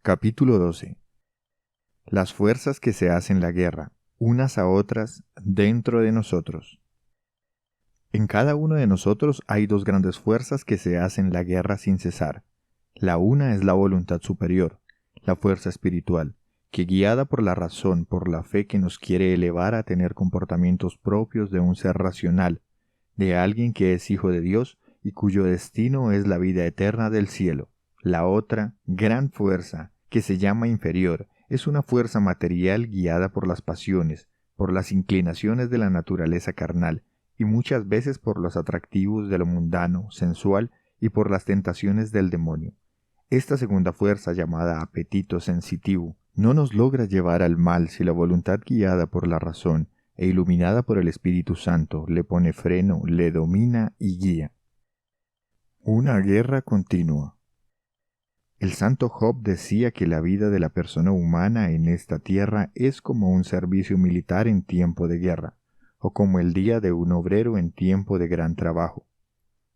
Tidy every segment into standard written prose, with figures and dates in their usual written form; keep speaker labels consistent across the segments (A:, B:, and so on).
A: Capítulo 12. Las fuerzas que se hacen la guerra, unas a otras, dentro de nosotros. En cada uno de nosotros hay dos grandes fuerzas que se hacen la guerra sin cesar. La una es la voluntad superior, la fuerza espiritual, que guiada por la razón, por la fe que nos quiere elevar a tener comportamientos propios de un ser racional, de alguien que es hijo de Dios y cuyo destino es la vida eterna del cielo. La otra, gran fuerza, que se llama inferior, es una fuerza material guiada por las pasiones, por las inclinaciones de la naturaleza carnal, y muchas veces por los atractivos de lo mundano, sensual, y por las tentaciones del demonio. Esta segunda fuerza, llamada apetito sensitivo, no nos logra llevar al mal si la voluntad guiada por la razón e iluminada por el Espíritu Santo le pone freno, le domina y guía. Una guerra continua. El santo Job decía que la vida de la persona humana en esta tierra es como un servicio militar en tiempo de guerra, o como el día de un obrero en tiempo de gran trabajo.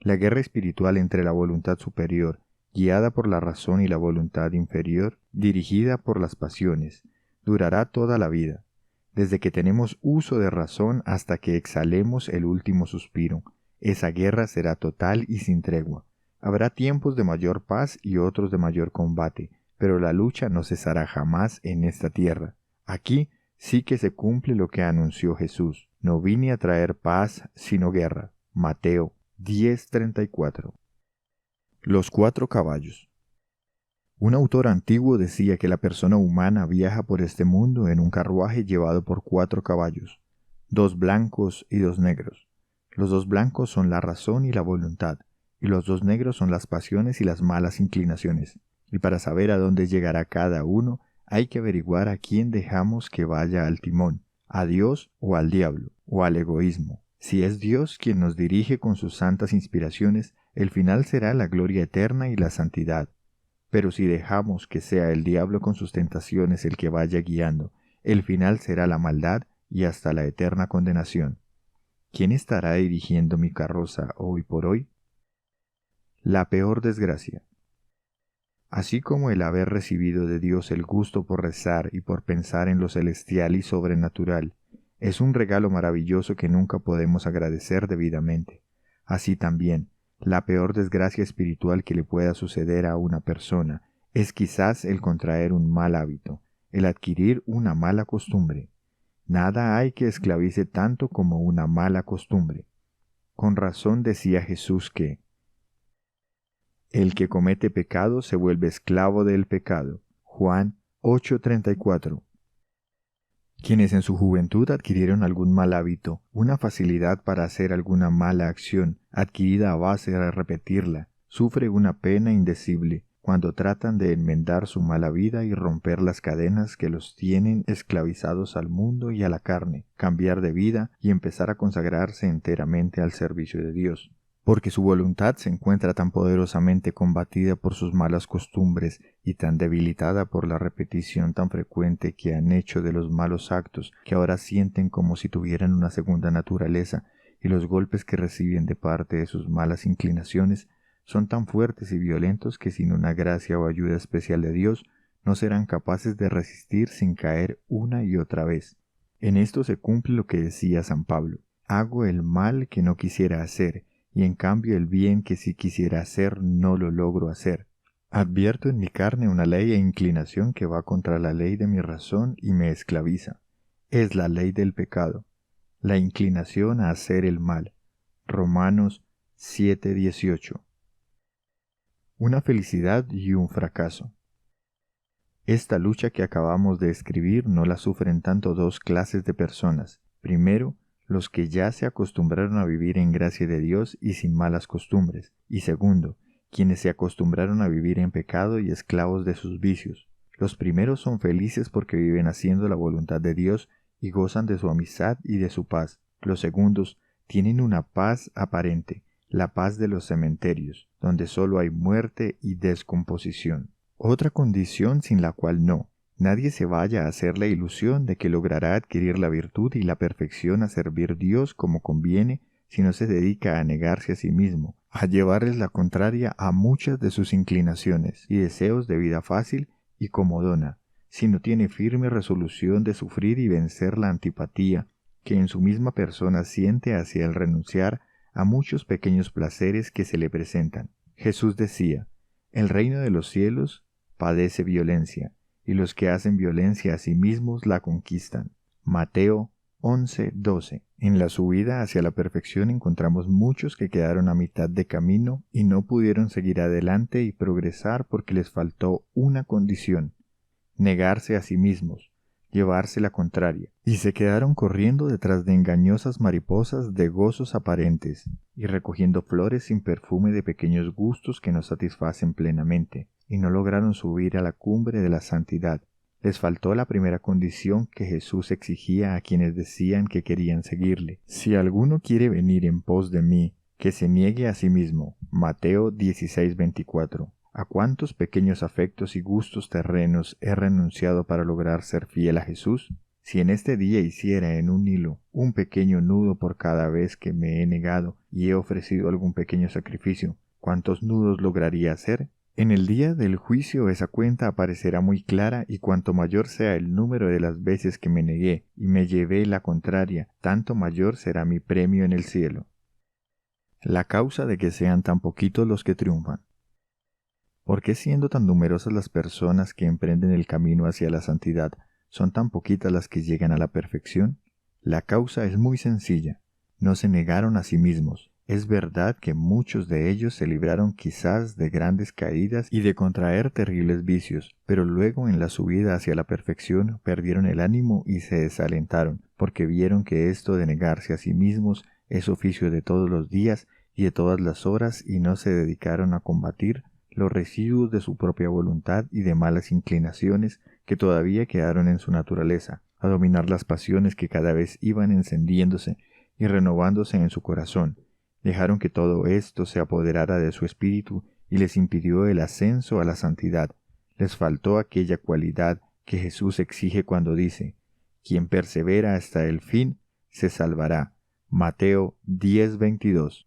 A: La guerra espiritual entre la voluntad superior, guiada por la razón, y la voluntad inferior, dirigida por las pasiones, durará toda la vida, desde que tenemos uso de razón hasta que exhalemos el último suspiro. Esa guerra será total y sin tregua. Habrá tiempos de mayor paz y otros de mayor combate, pero la lucha no cesará jamás en esta tierra. Aquí sí que se cumple lo que anunció Jesús: no vine a traer paz, sino guerra. Mateo 10:34. Los 4 caballos. Un autor antiguo decía que la persona humana viaja por este mundo en un carruaje llevado por 4 caballos, 2 blancos y 2 negros. Los 2 blancos son la razón y la voluntad, y los 2 negros son las pasiones y las malas inclinaciones. Y para saber a dónde llegará cada uno, hay que averiguar a quién dejamos que vaya al timón, a Dios o al diablo, o al egoísmo. Si es Dios quien nos dirige con sus santas inspiraciones, el final será la gloria eterna y la santidad. Pero si dejamos que sea el diablo con sus tentaciones el que vaya guiando, el final será la maldad y hasta la eterna condenación. ¿Quién estará dirigiendo mi carroza hoy por hoy? La peor desgracia. Así como el haber recibido de Dios el gusto por rezar y por pensar en lo celestial y sobrenatural es un regalo maravilloso que nunca podemos agradecer debidamente, así también la peor desgracia espiritual que le pueda suceder a una persona es quizás el contraer un mal hábito, el adquirir una mala costumbre. Nada hay que esclavice tanto como una mala costumbre. Con razón decía Jesús que el que comete pecado se vuelve esclavo del pecado. Juan 8:34. Quienes en su juventud adquirieron algún mal hábito, una facilidad para hacer alguna mala acción, adquirida a base de repetirla, sufre una pena indecible cuando tratan de enmendar su mala vida y romper las cadenas que los tienen esclavizados al mundo y a la carne, cambiar de vida y empezar a consagrarse enteramente al servicio de Dios. Porque su voluntad se encuentra tan poderosamente combatida por sus malas costumbres y tan debilitada por la repetición tan frecuente que han hecho de los malos actos, que ahora sienten como si tuvieran una segunda naturaleza, y los golpes que reciben de parte de sus malas inclinaciones son tan fuertes y violentos que sin una gracia o ayuda especial de Dios no serán capaces de resistir sin caer una y otra vez. En esto se cumple lo que decía San Pablo: hago el mal que no quisiera hacer, y en cambio el bien que sí quisiera hacer no lo logro hacer. Advierto en mi carne una ley e inclinación que va contra la ley de mi razón y me esclaviza. Es la ley del pecado, la inclinación a hacer el mal. Romanos 7:18. Una felicidad y un fracaso. Esta lucha que acabamos de escribir no la sufren tanto 2 clases de personas. Primero, los que ya se acostumbraron a vivir en gracia de Dios y sin malas costumbres, y segundo, quienes se acostumbraron a vivir en pecado y esclavos de sus vicios. Los primeros son felices porque viven haciendo la voluntad de Dios y gozan de su amistad y de su paz. Los segundos tienen una paz aparente, la paz de los cementerios, donde solo hay muerte y descomposición. Otra condición sin la cual nadie se vaya a hacer la ilusión de que logrará adquirir la virtud y la perfección a servir Dios como conviene si no se dedica a negarse a sí mismo, a llevarles la contraria a muchas de sus inclinaciones y deseos de vida fácil y comodona, sino tiene firme resolución de sufrir y vencer la antipatía que en su misma persona siente hacia el renunciar a muchos pequeños placeres que se le presentan. Jesús decía: el reino de los cielos padece violencia, y los que hacen violencia a sí mismos la conquistan. Mateo 11:12. En la subida hacia la perfección encontramos muchos que quedaron a mitad de camino y no pudieron seguir adelante y progresar porque les faltó una condición: negarse a sí mismos, llevarse la contraria, y se quedaron corriendo detrás de engañosas mariposas de gozos aparentes, y recogiendo flores sin perfume de pequeños gustos que no satisfacen plenamente, y no lograron subir a la cumbre de la santidad. Les faltó la primera condición que Jesús exigía a quienes decían que querían seguirle: si alguno quiere venir en pos de mí, que se niegue a sí mismo. Mateo 16:24. ¿A cuántos pequeños afectos y gustos terrenos he renunciado para lograr ser fiel a Jesús? Si en este día hiciera en un hilo un pequeño nudo por cada vez que me he negado y he ofrecido algún pequeño sacrificio, ¿cuántos nudos lograría hacer? En el día del juicio esa cuenta aparecerá muy clara, y cuanto mayor sea el número de las veces que me negué y me llevé la contraria, tanto mayor será mi premio en el cielo. La causa de que sean tan poquitos los que triunfan. ¿Por qué, siendo tan numerosas las personas que emprenden el camino hacia la santidad, son tan poquitas las que llegan a la perfección? La causa es muy sencilla: no se negaron a sí mismos. Es verdad que muchos de ellos se libraron quizás de grandes caídas y de contraer terribles vicios, pero luego en la subida hacia la perfección perdieron el ánimo y se desalentaron, porque vieron que esto de negarse a sí mismos es oficio de todos los días y de todas las horas, y no se dedicaron a combatir los residuos de su propia voluntad y de malas inclinaciones que todavía quedaron en su naturaleza, a dominar las pasiones que cada vez iban encendiéndose y renovándose en su corazón. Dejaron que todo esto se apoderara de su espíritu y les impidió el ascenso a la santidad. Les faltó aquella cualidad que Jesús exige cuando dice: quien persevera hasta el fin se salvará. Mateo 10:22.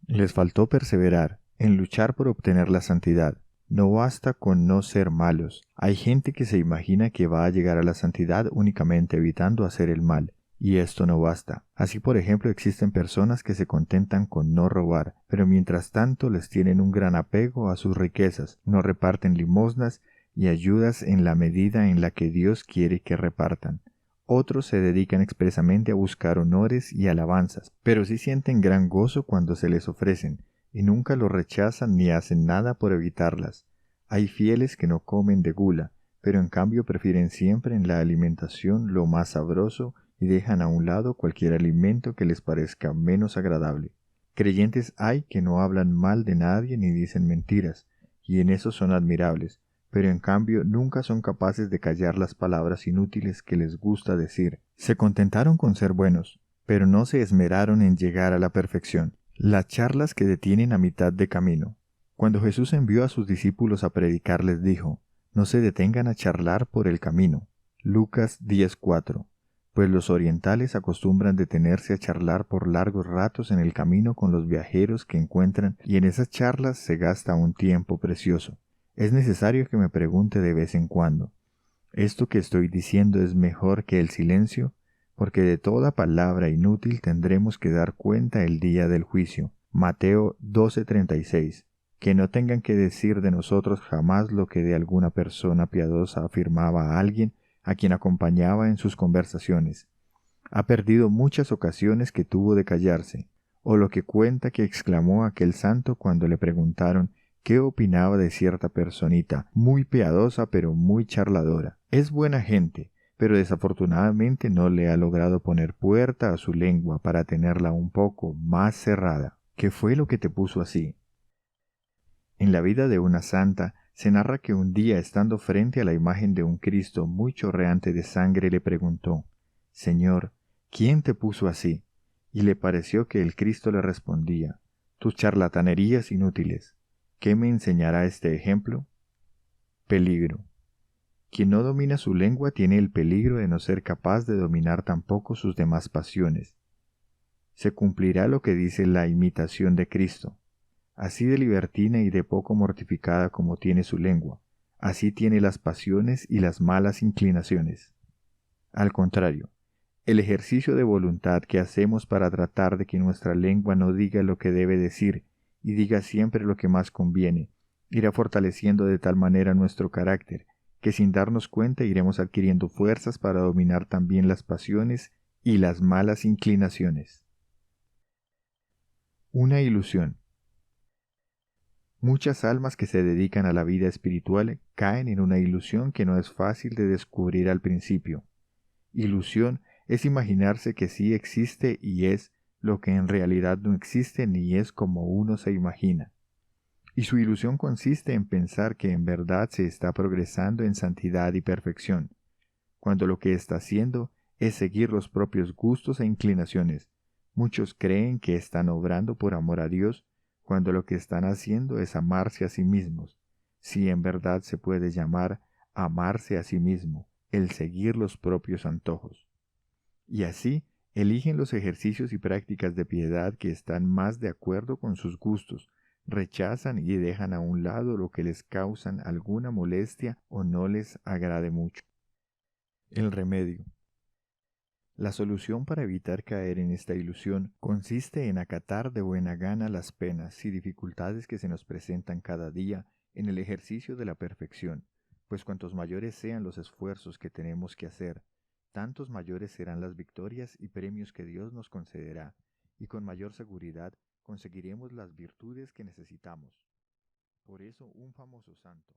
A: Les faltó perseverar en luchar por obtener la santidad. No basta con no ser malos. Hay gente que se imagina que va a llegar a la santidad únicamente evitando hacer el mal, y esto no basta. Así, por ejemplo, existen personas que se contentan con no robar, pero mientras tanto les tienen un gran apego a sus riquezas, no reparten limosnas y ayudas en la medida en la que Dios quiere que repartan. Otros se dedican expresamente a buscar honores y alabanzas, pero sí sienten gran gozo cuando se les ofrecen, y nunca lo rechazan ni hacen nada por evitarlas. Hay fieles que no comen de gula, pero en cambio prefieren siempre en la alimentación lo más sabroso y dejan a un lado cualquier alimento que les parezca menos agradable. Creyentes hay que no hablan mal de nadie ni dicen mentiras, y en eso son admirables, pero en cambio nunca son capaces de callar las palabras inútiles que les gusta decir. Se contentaron con ser buenos, pero no se esmeraron en llegar a la perfección. Las charlas que detienen a mitad de camino. Cuando Jesús envió a sus discípulos a predicar, les dijo: no se detengan a charlar por el camino. Lucas 10:4. Pues los orientales acostumbran detenerse a charlar por largos ratos en el camino con los viajeros que encuentran, y en esas charlas se gasta un tiempo precioso. Es necesario que me pregunte de vez en cuando: ¿esto que estoy diciendo es mejor que el silencio? Porque de toda palabra inútil tendremos que dar cuenta el día del juicio. Mateo 12:36. Que no tengan que decir de nosotros jamás lo que de alguna persona piadosa afirmaba a alguien a quien acompañaba en sus conversaciones. Ha perdido muchas ocasiones que tuvo de callarse, o lo que cuenta que exclamó aquel santo cuando le preguntaron qué opinaba de cierta personita, muy piadosa pero muy charladora. Es buena gente, pero desafortunadamente no le ha logrado poner puerta a su lengua para tenerla un poco más cerrada. ¿Qué fue lo que te puso así? En la vida de una santa se narra que un día, estando frente a la imagen de un Cristo muy chorreante de sangre, le preguntó: Señor, ¿quién te puso así? Y le pareció que el Cristo le respondía: tus charlatanerías inútiles. ¿Qué me enseñará este ejemplo? Peligro. Quien no domina su lengua tiene el peligro de no ser capaz de dominar tampoco sus demás pasiones. Se cumplirá lo que dice la imitación de Cristo: así de libertina y de poco mortificada como tiene su lengua, así tiene las pasiones y las malas inclinaciones. Al contrario, el ejercicio de voluntad que hacemos para tratar de que nuestra lengua no diga lo que debe decir y diga siempre lo que más conviene, irá fortaleciendo de tal manera nuestro carácter, que sin darnos cuenta iremos adquiriendo fuerzas para dominar también las pasiones y las malas inclinaciones. Una ilusión. Muchas almas que se dedican a la vida espiritual caen en una ilusión que no es fácil de descubrir al principio. Ilusión es imaginarse que sí existe y es lo que en realidad no existe ni es como uno se imagina. Y su ilusión consiste en pensar que en verdad se está progresando en santidad y perfección, cuando lo que está haciendo es seguir los propios gustos e inclinaciones. Muchos creen que están obrando por amor a Dios, cuando lo que están haciendo es amarse a sí mismos, si en verdad se puede llamar amarse a sí mismo, el seguir los propios antojos. Y así eligen los ejercicios y prácticas de piedad que están más de acuerdo con sus gustos, rechazan y dejan a un lado lo que les causan alguna molestia o no les agrade mucho. El remedio. La solución para evitar caer en esta ilusión consiste en acatar de buena gana las penas y dificultades que se nos presentan cada día en el ejercicio de la perfección, pues cuantos mayores sean los esfuerzos que tenemos que hacer, tantos mayores serán las victorias y premios que Dios nos concederá, y con mayor seguridad conseguiremos las virtudes que necesitamos. Por eso un famoso santo,